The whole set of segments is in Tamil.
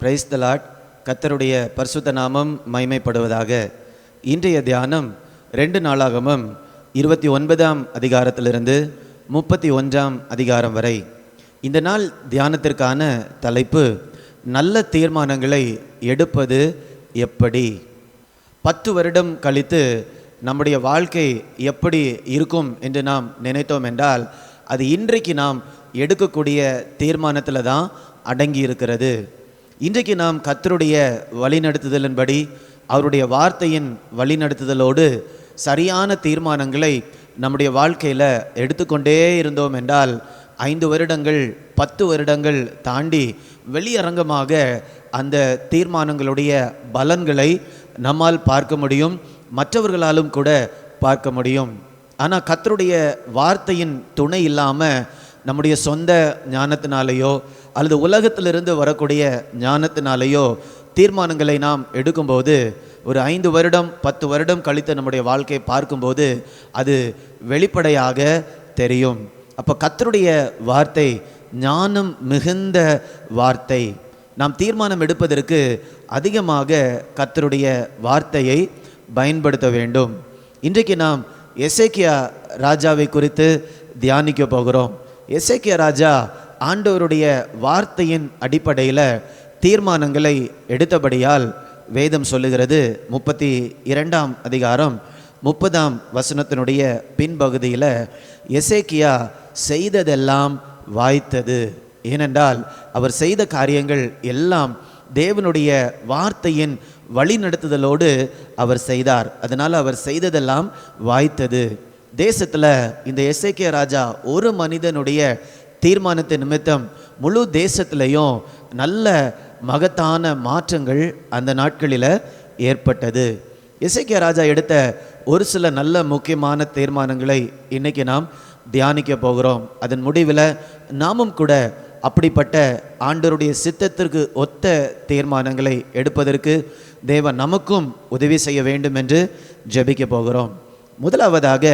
Praise the Lord. கர்த்தருடைய பரிசுத்த நாமம் மகிமைப்படுவதாக. இன்றைய தியானம் 2 நாளாகமம் 29ஆம் அதிகாரத்திலிருந்து 31ஆம் அதிகாரம் வரை. இந்த நாள் தியானத்திற்கான தலைப்பு நல்ல தீர்மானங்களை எடுப்பது எப்படி. 10 வருடம் கழித்து நம்முடைய வாழ்க்கை எப்படி இருக்கும் என்று நாம் நினைத்தோம் என்றால் அது இன்றைக்கு நாம் எடுக்கக்கூடிய தீர்மானத்தில் தான் அடங்கி இருக்கிறது. இன்றைக்கு நாம் கர்த்தருடைய வழிநடத்துதலின்படி அவருடைய வார்த்தையின் வழிநடத்துதலோடு சரியான தீர்மானங்களை நம்முடைய வாழ்க்கையில் எடுத்துக்கொண்டே இருந்தோம் என்றால் 5 வருடங்கள் 10 வருடங்கள் தாண்டி வெளியரங்கமாக அந்த தீர்மானங்களுடைய பலன்களை நம்மால் பார்க்க முடியும், மற்றவர்களாலும் கூட பார்க்க முடியும். ஆனால் கர்த்தருடைய வார்த்தையின் துணை இல்லாமல் நம்முடைய சொந்த ஞானத்தினாலேயோ அல்லது உலகத்திலிருந்து வரக்கூடிய ஞானத்தினாலேயோ தீர்மானங்களை நாம் எடுக்கும்போது ஒரு 5 வருடம் 10 வருடம் கழித்து நம்முடைய வாழ்க்கையை பார்க்கும்போது அது வெளிப்படையாக தெரியும். அப்போ கர்த்தருடைய வார்த்தை ஞானம் மிகுந்த வார்த்தை. நாம் தீர்மானம் எடுப்பதற்கு அதிகமாக கர்த்தருடைய வார்த்தையை பயன்படுத்த வேண்டும். இன்றைக்கு நாம் எசேக்கியா ராஜாவை குறித்து தியானிக்க போகிறோம். எசேக்கியா ராஜா ஆண்டவருடைய வார்த்தையின் அடிப்படையில் தீர்மானங்களை எடுத்தபடியால் வேதம் சொல்லுகிறது 32ஆம் அதிகாரம் 30ஆம் வசனத்தினுடைய பின்பகுதியில் எசேக்கியா செய்ததெல்லாம் வாய்த்தது. ஏனென்றால் அவர் செய்த காரியங்கள் எல்லாம் தேவனுடைய வார்த்தையின் வழிநடத்துதலோடு அவர் செய்தார். அதனால் அவர் செய்ததெல்லாம் வாய்த்தது. தேசத்தில் இந்த எசேக்கியா ராஜா ஒரு மனிதனுடைய தீர்மானத்தை நிமித்தம் முழு தேசத்திலையும் நல்ல மகத்தான மாற்றங்கள் அந்த நாட்களில் ஏற்பட்டது. எசேக்கியா ராஜா எடுத்த ஒரு சில நல்ல முக்கியமான தீர்மானங்களை இன்றைக்கி நாம் தியானிக்க போகிறோம். அதன் முடிவில் நாமும் கூட அப்படிப்பட்ட ஆண்டவருடைய சித்தத்திற்கு ஒத்த தீர்மானங்களை எடுப்பதற்கு தேவன் நமக்கும் உதவி செய்ய வேண்டும் என்று ஜெபிக்க போகிறோம். முதலாவதாக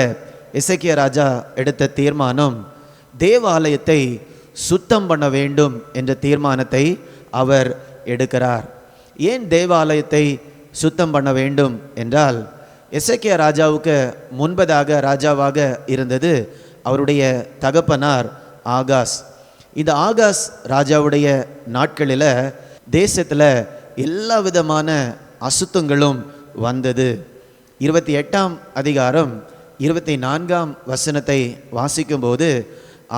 எசேக்கியா ராஜா எடுத்த தீர்மானம் தேவாலயத்தை சுத்தம் பண்ண வேண்டும் என்ற தீர்மானத்தை அவர் எடுக்கிறார். ஏன் தேவாலயத்தை சுத்தம் பண்ண வேண்டும் என்றால் எசேக்கியா ராஜாவுக்கு முன்பதாக ராஜாவாக இருந்தது அவருடைய தகப்பனார் ஆகாஸ். இந்த ஆகாஸ் ராஜாவுடைய நாட்களில் தேசத்தில் எல்லா விதமான அசுத்தங்களும் வந்தது. 28ஆம் அதிகாரம் 24ஆம் வசனத்தை வாசிக்கும்போது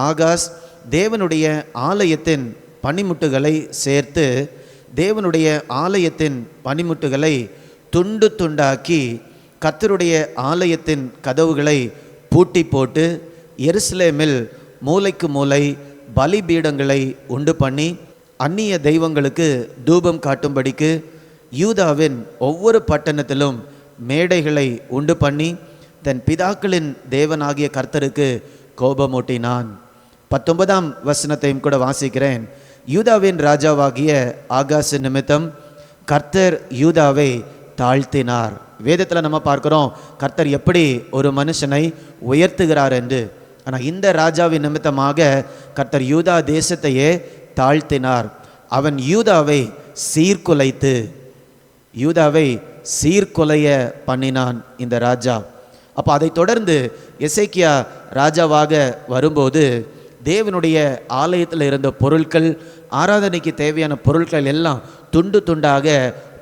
ஆகாஸ் தேவனுடைய ஆலயத்தின் பணிமுட்டுகளை சேர்த்து தேவனுடைய ஆலயத்தின் பணிமுட்டுகளை துண்டு துண்டாக்கி கர்த்தருடைய ஆலயத்தின் கதவுகளை பூட்டி போட்டு எருசலேமில் மூலைக்கு மூலை பலிபீடங்களை உண்டு பண்ணி அந்நிய தெய்வங்களுக்கு தூபம் காட்டும்படிக்கு யூதாவின் ஒவ்வொரு பட்டணத்திலும் மேடைகளை உண்டு பண்ணி தன் பிதாக்களின் தேவனாகிய கர்த்தருக்கு கோபமூட்டினான். 19ஆம் வசனத்தையும் கூட வாசிக்கிறேன். யூதாவின் ராஜாவாகிய ஆகாஸ் நிமித்தம் கர்த்தர் யூதாவை தாழ்த்தினார். வேதத்தில் நம்ம பார்க்கிறோம் கர்த்தர் எப்படி ஒரு மனுஷனை உயர்த்துகிறார் என்று. ஆனால் இந்த ராஜாவின் நிமித்தமாக கர்த்தர் யூதா தேசத்தையே தாழ்த்தினார். அவன் யூதாவை சீர்குலைய பண்ணினான் இந்த ராஜா. அப்போ அதை தொடர்ந்து எசேக்கியா ராஜாவாக வரும்போது தேவனுடைய ஆலயத்தில் இருந்த பொருட்கள், ஆராதனைக்கு தேவையான பொருட்கள் எல்லாம் துண்டு துண்டாக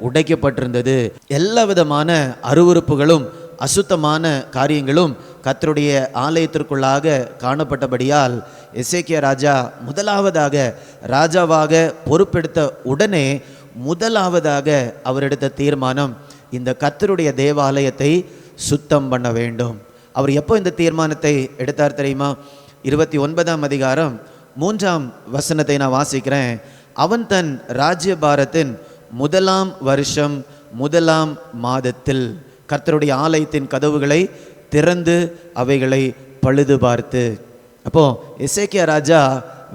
உடைக்கப்பட்டிருந்தது. எல்லா விதமான அருவருப்புகளும் அசுத்தமான காரியங்களும் கர்த்தருடைய ஆலயத்திற்குள்ளாக காணப்பட்டபடியால் எசேக்கியா ராஜா முதலாவதாக ராஜாவாக பொறுப்பெடுத்த உடனே முதலாவதாக அவர் எடுத்த தீர்மானம் இந்த கர்த்தருடைய தேவாலயத்தை சுத்தம் பண்ண வேண்டும். அவர் எப்போ இந்த தீர்மானத்தை எடுத்தார் தெரியுமா? 29ஆம் அதிகாரம் 3ஆம் வசனத்தை நான் வாசிக்கிறேன். அவன் தன் ராஜ்யபாரத்தின் 1ஆம் வருஷம் 1ஆம் மாதத்தில் கர்த்தருடைய ஆலயத்தின் கதவுகளை திறந்து அவைகளை பழுது பார்த்து. அப்போ எசேக்கியா ராஜா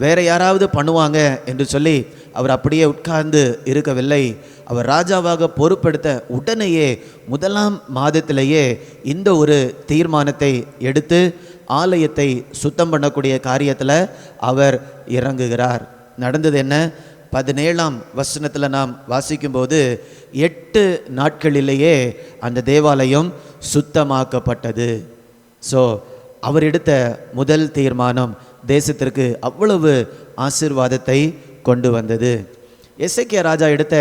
வேற யாராவது பண்ணுவாங்க என்று சொல்லி அவர் அப்படியே உட்கார்ந்து இருக்கவில்லை. அவர் ராஜாவாக பொறுப்பெடுத்த உடனேயே 1ஆம் மாதத்திலேயே இந்த ஒரு தீர்மானத்தை எடுத்து ஆலயத்தை சுத்தம் பண்ணக்கூடிய காரியத்தில் அவர் இறங்குகிறார். நடந்தது என்ன? 17ஆம் வசனத்தில் நாம் வாசிக்கும்போது 8 நாட்களிலேயே அந்த தேவாலயம் சுத்தமாக்கப்பட்டது. ஸோ அவர் எடுத்த முதல் தீர்மானம் தேசத்திற்கு அவ்வளவு ஆசீர்வாதத்தை கொண்டு வந்தது. எசேக்கியா ராஜா எடுத்த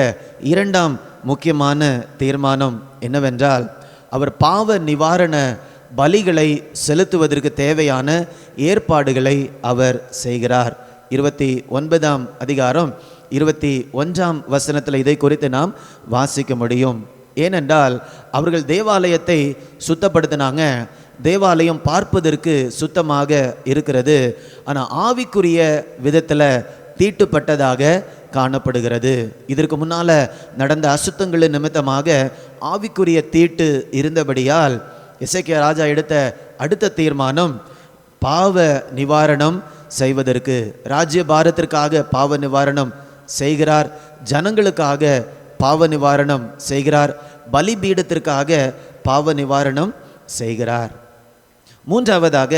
2ஆம் முக்கியமான தீர்மானம் என்னவென்றால், அவர் பாவ நிவாரண பலிகளை செலுத்துவதற்கு தேவையான ஏற்பாடுகளை அவர் செய்கிறார். 29ஆம் அதிகாரம் 21ஆம் வசனத்தில் இதை குறித்து நாம் வாசிக்க முடியும். ஏனென்றால் அவர்கள் தேவாலயத்தை சுத்தப்படுத்தினாங்க. தேவாலயம் பார்ப்பதற்கு சுத்தமாக இருக்கிறது, ஆனால் ஆவிக்குரிய விதத்தில் தீட்டுப்பட்டதாக காணப்படுகிறது. இதற்கு முன்னால் நடந்த அசுத்தங்களின் நிமித்தமாக ஆவிக்குரிய தீட்டு இருந்தபடியால் எசேக்கியா ராஜா எடுத்த அடுத்த தீர்மானம் பாவ நிவாரணம் செய்வதற்கு, ராஜ்ய பாரத்திற்காக பாவ நிவாரணம் செய்கிறார், ஜனங்களுக்காக பாவ நிவாரணம் செய்கிறார், பலிபீடத்திற்காக பாவ நிவாரணம் செய்கிறார். மூன்றாவதாக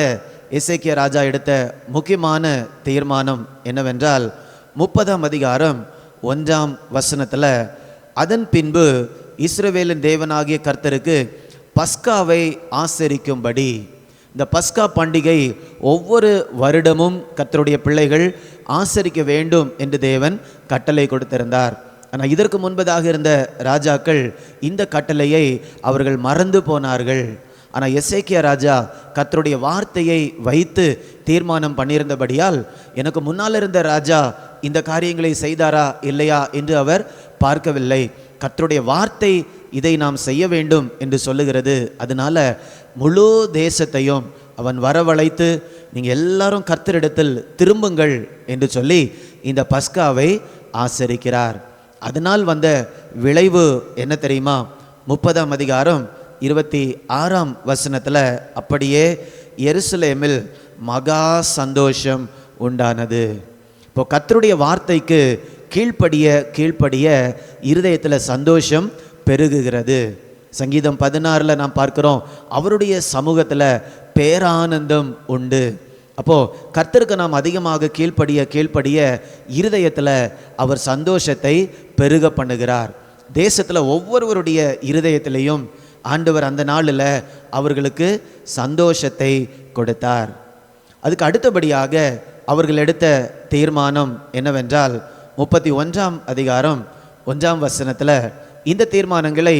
எசேக்கியா ராஜா எடுத்த முக்கியமான தீர்மானம் என்னவென்றால் 30ஆம் அதிகாரம் 1ஆம் வசனத்தில், அதன் பின்பு இஸ்ரவேலின் தேவனாகிய கர்த்தருக்கு பஸ்காவை ஆசரிக்கும்படி, இந்த பஸ்கா பண்டிகை ஒவ்வொரு வருடமும் கர்த்தருடைய பிள்ளைகள் ஆசரிக்க வேண்டும் என்று தேவன் கட்டளை கொடுத்திருந்தார். ஆனால் இதற்கு முன்பதாக இருந்த ராஜாக்கள் இந்த கட்டளையை அவர்கள் மறந்து போனார்கள். ஆனால் எசேக்கியா ராஜா கர்த்தருடைய வார்த்தையை வைத்து தீர்மானம் பண்ணியிருந்தபடியால், எனக்கு முன்னால் இருந்த ராஜா இந்த காரியங்களை செய்தாரா இல்லையா என்று அவர் பார்க்கவில்லை. கர்த்தருடைய வார்த்தை இதை நாம் செய்ய வேண்டும் என்று சொல்லுகிறது. அதனால முழு தேசத்தையும் அவன் வரவழைத்து, நீங்கள் எல்லாரும் கர்த்தரிடத்தில் திரும்புங்கள் என்று சொல்லி இந்த பஸ்காவை ஆசரிக்கிறார். அதனால் வந்த விளைவு என்ன தெரியுமா? 30ஆம் அதிகாரம் 26ஆம் வசனத்தில், அப்படியே எருசலேமில் மகா சந்தோஷம் உண்டானது. இப்போ கர்த்தருடைய வார்த்தைக்கு கீழ்ப்படிய இருதயத்தில் சந்தோஷம் பெருகுகிறது. சங்கீதம் 16 நாம் பார்க்கிறோம், அவருடைய சமூகத்தில் பேரானந்தம் உண்டு. அப்போது கர்த்தருக்கு நாம் அதிகமாக கீழ்ப்படிய இருதயத்தில் அவர் சந்தோஷத்தை பெருக பண்ணுகிறார். தேசத்தில் ஒவ்வொருவருடைய இருதயத்திலையும் ஆண்டவர் அந்த நாளில் அவர்களுக்கு சந்தோஷத்தை கொடுத்தார். அதுக்கு அடுத்தபடியாக அவர்கள் எடுத்த தீர்மானம் என்னவென்றால் 31ஆம் அதிகாரம் 1ஆம் வசனத்தில், இந்த தீர்மானங்களை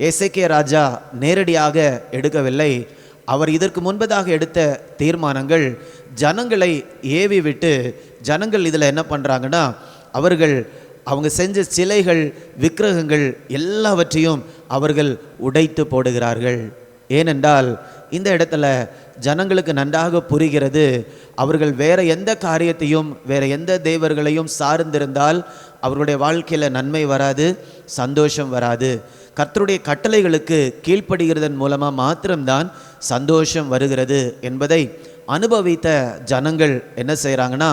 எசேக்கியா ராஜா நேரடியாக எடுக்கவில்லை. அவர் இதற்கு முன்பதாக எடுத்த தீர்மானங்கள் ஜனங்களை ஏவி விட்டு, ஜனங்கள் இதில் என்ன பண்ணுறாங்கன்னா, அவங்க செஞ்ச சிலைகள், விக்கிரகங்கள் எல்லாவற்றையும் அவர்கள் உடைத்து போடுகிறார்கள். ஏனென்றால் இந்த இடத்துல ஜனங்களுக்கு நன்றாக புரிகிறது, அவர்கள் வேற எந்த காரியத்தையும் வேற எந்த தேவர்களையும் சார்ந்திருந்தால் அவர்களுடைய வாழ்க்கையில் நன்மை வராது, சந்தோஷம் வராது. கர்த்தருடைய கட்டளைகளுக்கு கீழ்ப்படுகிறதன் மூலமாக மாத்திரம்தான் சந்தோஷம் வருகிறது என்பதை அனுபவித்த ஜனங்கள் என்ன செய்கிறாங்கன்னா,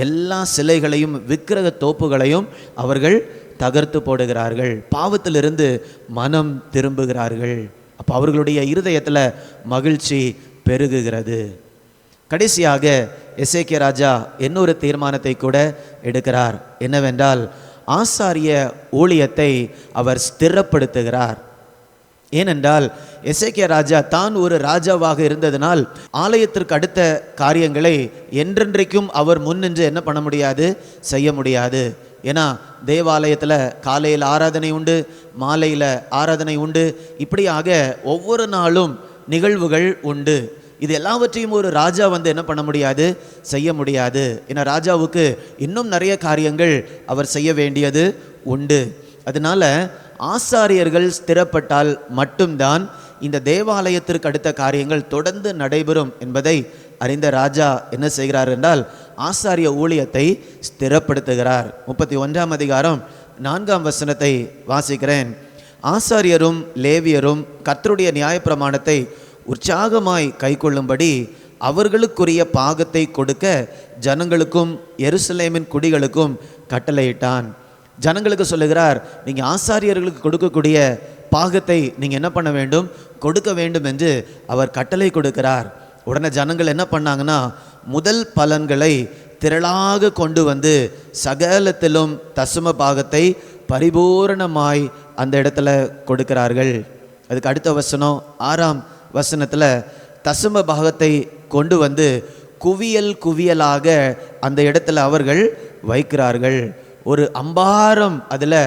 எல்லா சிலைகளையும் விக்கிரக தோப்புகளையும் அவர்கள் தகர்த்து போடுகிறார்கள், பாவத்திலிருந்து மனம் திரும்புகிறார்கள். அப்போ அவர்களுடைய இருதயத்தில் மகிழ்ச்சி பெருகுகிறது. கடைசியாக எசேக்கியா ராஜா இன்னொரு தீர்மானத்தை கூட எடுக்கிறார். என்னவென்றால், ஆசாரிய ஊழியத்தை அவர் ஸ்திரப்படுத்துகிறார். ஏனென்றால் எசேக்கியா ராஜா தான் ஒரு ராஜாவாக இருந்ததனால் ஆலயத்திற்கு அடுத்த காரியங்களை என்றென்றைக்கும் அவர் முன்னின்று என்ன பண்ண முடியாது, செய்ய முடியாது. ஏன்னா தேவாலயத்தில் காலையில் ஆராதனை உண்டு, மாலையில் ஆராதனை உண்டு, இப்படியாக ஒவ்வொரு நாளும் நிகழ்வுகள் உண்டு. இது எல்லாவற்றையும் ஒரு ராஜா என்ன பண்ண முடியாது, செய்ய முடியாது. ஏன்னா ராஜாவுக்கு இன்னும் நிறைய காரியங்கள் அவர் செய்ய வேண்டியது உண்டு. அதனால ஆசாரியர்கள் ஸ்திரப்பட்டால் மட்டும்தான் இந்த தேவாலயத்திற்கு அடுத்த காரியங்கள் தொடர்ந்து நடைபெறும் என்பதை அறிந்த ராஜா என்ன செய்கிறார் என்றால், ஆசாரிய ஊழியத்தை ஸ்திரப்படுத்துகிறார். 31ஆம் அதிகாரம் 4ஆம் வசனத்தை வாசிக்கிறேன். ஆசாரியரும் லேவியரும் கர்த்தருடைய நியாயப்பிரமாணத்தை உற்சாகமாய் கைக்கொள்ளும்படி அவர்களுக்குரிய பாகத்தை கொடுக்க ஜனங்களுக்கும் எருசலேமின் குடிகளுக்கும் கட்டளையிட்டான். ஜனங்களுக்கு சொல்லுகிறார், நீங்கள் ஆசாரியர்களுக்கு கொடுக்கக்கூடிய பாகத்தை நீங்கள் என்ன பண்ண வேண்டும், கொடுக்க வேண்டும் என்று அவர் கட்டளை கொடுக்கிறார். உடனே ஜனங்கள் என்ன பண்ணாங்கன்னா, முதல் பலன்களை திரளாக கொண்டு வந்து சகலத்திலும் தசம பாகத்தை பரிபூரணமாய் அந்த இடத்துல கொடுக்கிறார்கள். அதுக்கு அடுத்த வசனம் 6ஆம் வசனத்தில் தசம பாகத்தை கொண்டு வந்து குவியல் குவியலாக அந்த இடத்துல அவர்கள் வைக்கிறார்கள். ஒரு அம்பாரம் அதில்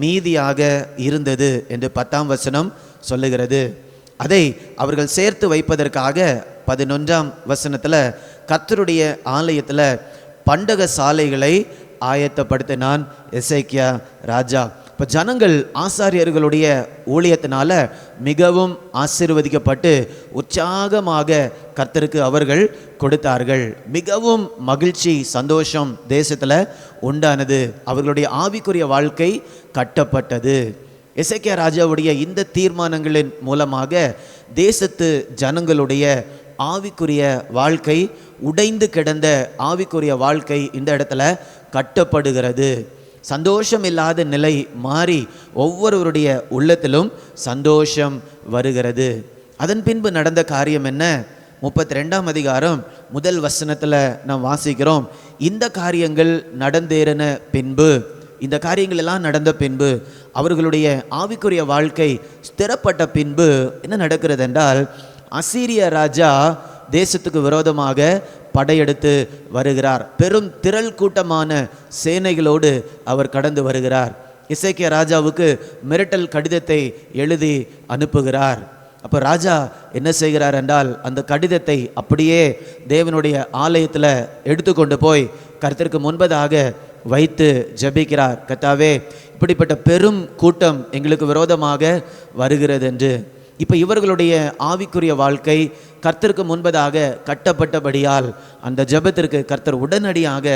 மீதியாக இருந்தது என்று 10ஆம் வசனம் சொல்லுகிறது. அதை அவர்கள் சேர்த்து வைப்பதற்காக 11ஆம் வசனத்தில் கர்த்தருடைய ஆலயத்தில் பண்டக சாலைகளை ஆயத்தப்படுத்தினான் எசேக்கியா ராஜா. இப்போ ஜனங்கள் ஆசாரியர்களுடைய ஊழியத்தினால மிகவும் ஆசீர்வதிக்கப்பட்டு உற்சாகமாக கர்த்தருக்கு அவர்கள் கொடுத்தார்கள். மிகவும் மகிழ்ச்சி சந்தோஷம் தேசத்தில் உண்டானது. அவர்களுடைய ஆவிக்குரிய வாழ்க்கை கட்டப்பட்டது. எசேக்கியா ராஜாவுடைய இந்த தீர்மானங்களின் மூலமாக தேசத்து ஜனங்களுடைய ஆவிக்குரிய வாழ்க்கை, உடைந்து கிடந்த ஆவிக்குரிய வாழ்க்கை இந்த இடத்துல கட்டப்படுகிறது. சந்தோஷம் இல்லாத நிலை மாறி ஒவ்வொருவருடைய உள்ளத்திலும் சந்தோஷம் வருகிறது. அதன் பின்பு நடந்த காரியம் என்ன? 32ஆம் அதிகாரம் 1 வசனத்தில் நாம் வாசிக்கிறோம். இந்த காரியங்கள் நடந்தேறின பின்பு, இந்த காரியங்கள் எல்லாம் நடந்த பின்பு, அவர்களுடைய ஆவிக்குரிய வாழ்க்கை ஸ்திரப்பட்ட பின்பு என்ன நடக்கிறது என்றால், அசீரிய ராஜா தேசத்துக்கு விரோதமாக படையெடுத்து வருகிறார். பெரும் திரள் கூட்டமான சேனைகளோடு அவர் கடந்து வருகிறார். எசேக்கியா ராஜாவுக்கு மிரட்டல் கடிதத்தை எழுதி அனுப்புகிறார். அப்போ ராஜா என்ன செய்கிறார் என்றால், அந்த கடிதத்தை அப்படியே தேவனுடைய ஆலயத்தில் எடுத்துக்கொண்டு போய் கர்த்தருக்கு முன்பதாக வைத்து ஜெபிக்கிறார். கர்த்தாவே, இப்படிப்பட்ட பெரும் கூட்டம் எங்களுக்கு விரோதமாக வருகிறது என்று. இப்போ இவர்களுடைய ஆவிக்குரிய வாழ்க்கை கர்த்தருக்கு முன்பதாக கட்டப்பட்டபடியால் அந்த ஜெபத்திற்கு கர்த்தர் உடனடியாக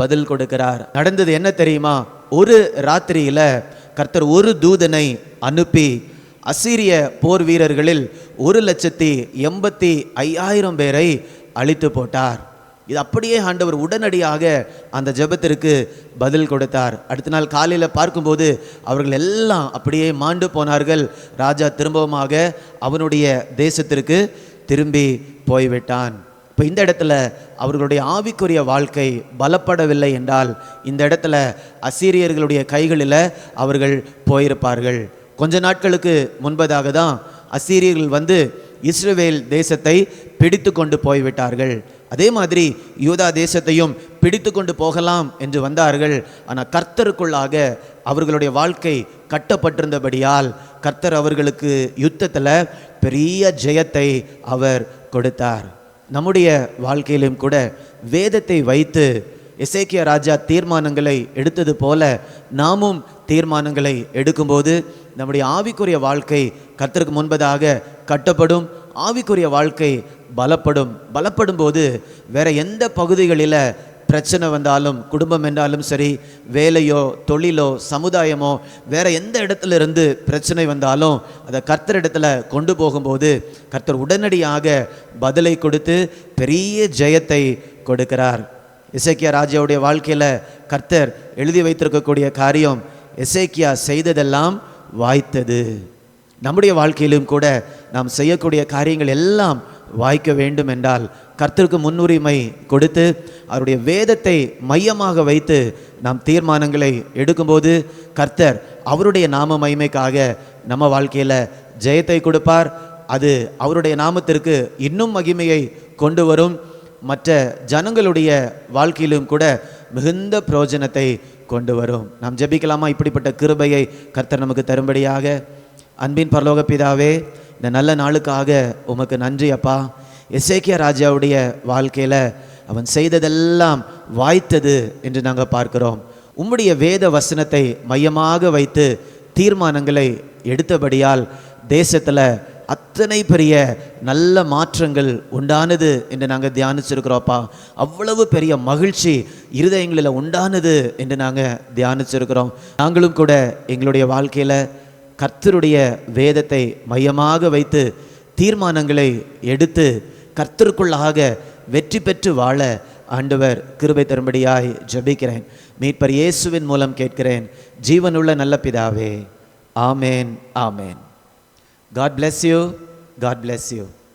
பதில் கொடுக்கிறார். நடந்தது என்ன தெரியுமா? ஒரு ராத்திரியில் கர்த்தர் ஒரு தூதனை அனுப்பி அசீரிய போர் வீரர்களில் 1,85,000 பேரை அழித்து போட்டார். இது அப்படியே ஆண்டவர் உடனடியாக அந்த ஜெபத்திற்கு பதில் கொடுத்தார். அடுத்த நாள் காலையில் பார்க்கும்போது அவர்கள் எல்லாம் அப்படியே மாண்டு போனார்கள். ராஜா திரும்பவுமாக அவனுடைய தேசத்திற்கு திரும்பி போய்விட்டான். இப்போ இந்த இடத்துல அவர்களுடைய ஆவிக்குரிய வாழ்க்கை பலப்படவில்லை என்றால் இந்த இடத்துல அசீரியர்களுடைய கைகளில் அவர்கள் போயிருப்பார்கள். கொஞ்ச நாட்களுக்கு முன்பதாக தான் அசீரியர்கள் வந்து இஸ்ரவேல் தேசத்தை பிடித்து கொண்டு போய்விட்டார்கள். அதே மாதிரி யூதா தேசத்தையும் பிடித்து கொண்டு போகலாம் என்று வந்தார்கள். ஆனால் கர்த்தருக்குள்ளாக அவர்களுடைய வாழ்க்கை கட்டப்பட்டிருந்தபடியால் கர்த்தர் அவர்களுக்கு யுத்தத்தில் பெரிய ஜெயத்தை அவர் கொடுத்தார். நம்முடைய வாழ்க்கையிலும் கூட வேதத்தை வைத்து எசேக்கியா ராஜா தீர்மானங்களை எடுத்தது போல நாமும் தீர்மானங்களை எடுக்கும்போது நம்முடைய ஆவிக்குரிய வாழ்க்கை கர்த்தருக்கு முன்பதாக கட்டப்படும். ஆவிக்குரிய வாழ்க்கை பலப்படும் போது வேற எந்த பகுதிகளில் பிரச்சனை வந்தாலும், குடும்பம் என்றாலும் சரி, வேலையோ தொழிலோ சமுதாயமோ, வேற எந்த இடத்துல இருந்து பிரச்சனை வந்தாலும் அதை கர்த்தர் இடத்துல கொண்டு போகும்போது கர்த்தர் உடனடியாக பதிலை கொடுத்து பெரிய ஜெயத்தை கொடுக்கிறார். எசேக்கியா ராஜாவுடைய வாழ்க்கையில் கர்த்தர் எழுதி வைத்திருக்கக்கூடிய காரியம், எசேக்கியா செய்ததெல்லாம் வாய்த்தது. நம்முடைய வாழ்க்கையிலும் கூட நாம் செய்யக்கூடிய காரியங்கள் எல்லாம் வாய்க்க வேண்டும் என்றால் கர்த்தருக்கு முன்னுரிமை கொடுத்து அவருடைய வேதத்தை மையமாக வைத்து நாம் தீர்மானங்களை எடுக்கும்போது கர்த்தர் அவருடைய நாம மகிமைக்காக நம்ம வாழ்க்கையில் ஜெயத்தை கொடுப்பார். அது அவருடைய நாமத்திற்கு இன்னும் மகிமையை கொண்டு வரும். மற்ற ஜனங்களுடைய வாழ்க்கையிலும் கூட மிகுந்த பிரயோஜனத்தை கொண்டு வரும். நாம் ஜெபிக்கலாமா? இப்படிப்பட்ட கிருபையை கர்த்தர் நமக்கு தரும்படியாக. அன்பின் பரலோக பிதாவே, இந்த நல்ல நாளுக்காக உமக்கு நன்றி அப்பா. எசேக்கியா ராஜாவுடைய வாழ்க்கையில் அவன் செய்ததெல்லாம் வாய்த்தது என்று நாங்கள் பார்க்கிறோம். உம்முடைய வேத வசனத்தை மையமாக வைத்து தீர்மானங்களை எடுத்தபடியால் தேசத்தில் அத்தனை பெரிய நல்ல மாற்றங்கள் உண்டானது என்று நாங்கள் தியானிச்சிருக்கிறோப்பா. அவ்வளவு பெரிய மகிழ்ச்சி இருதயங்களில் உண்டானது என்று நாங்கள் தியானிச்சிருக்கிறோம். நாங்களும் கூட எங்களுடைய வாழ்க்கையில் கர்த்தருடைய வேதத்தை மையமாக வைத்து தீர்மானங்களை எடுத்து கர்த்தருக்குள்ளாக வெற்றி பெற்று வாழ ஆண்டவர் கிருபை தரும்படியாய் ஜெபிக்கிறேன். மீட்பர் இயேசுவின் மூலம் கேட்கிறேன், ஜீவனுள்ள நல்ல பிதாவே. ஆமேன், ஆமேன். God bless you. God bless you.